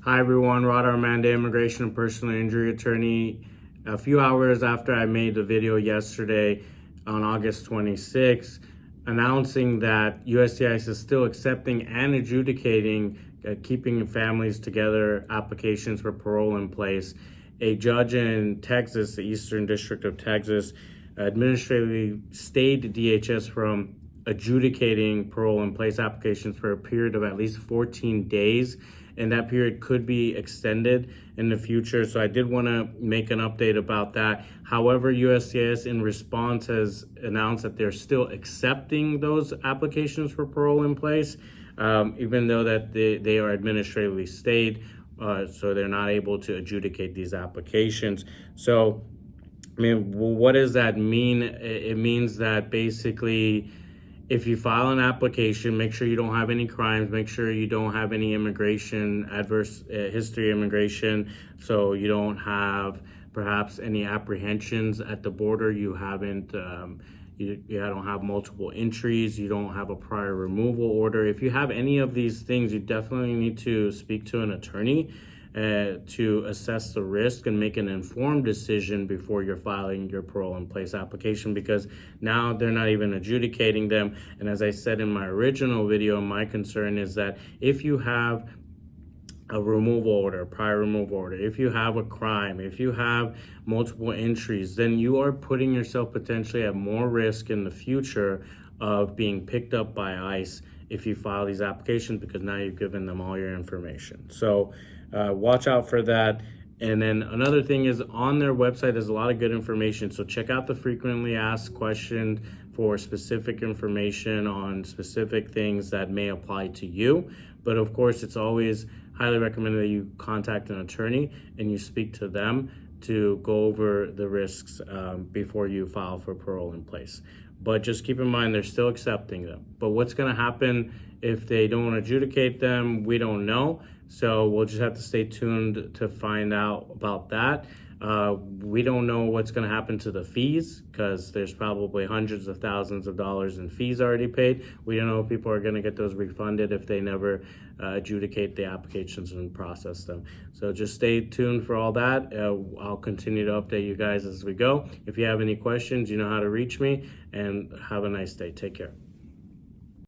Hi everyone, Rod Armanda, immigration and personal injury attorney. A few hours after I made the video yesterday on August 26th, announcing that USCIS is still accepting and adjudicating keeping families together applications for parole in place. A judge in Texas, the Eastern District of Texas, administratively stayed DHS from adjudicating parole in place applications for a period of at least 14 days. And that period could be extended in the future. So I did want to make an update about that. However, USCIS in response has announced that they're still accepting those applications for parole in place, even though that they are administratively stayed, so they're not able to adjudicate these applications. So, I mean, what does that mean? It means that basically, if you file an application, make sure you don't have any crimes, make sure you don't have any immigration, adverse history immigration, so you don't have perhaps any apprehensions at the border, you haven't, you don't have multiple entries, you don't have a prior removal order. If you have any of these things, you definitely need to speak to an attorney to assess the risk and make an informed decision before you're filing your parole in place application, because now they're not even adjudicating them. And as I said in my original video, my concern is that if you have a removal order, prior removal order, if you have a crime, if you have multiple entries, then you are putting yourself potentially at more risk in the future of being picked up by ICE if you file these applications, because now you've given them all your information. So watch out for that. And then another thing is, on their website, there's a lot of good information. So check out the frequently asked questions for specific information on specific things that may apply to you. But of course, it's always highly recommended that you contact an attorney and you speak to them to go over the risks before you file for parole in place. But just keep in mind, they're still accepting them. But what's going to happen if they don't adjudicate them, we don't know. So we'll just have to stay tuned to find out about that. We don't know what's going to happen to the fees, because there's probably hundreds of thousands of dollars in fees already paid. We don't know if people are going to get those refunded if they never adjudicate the applications and process them. So just stay tuned for all that. I'll continue to update you guys as we go. If you have any questions, you know how to reach me, and have a nice day. Take care.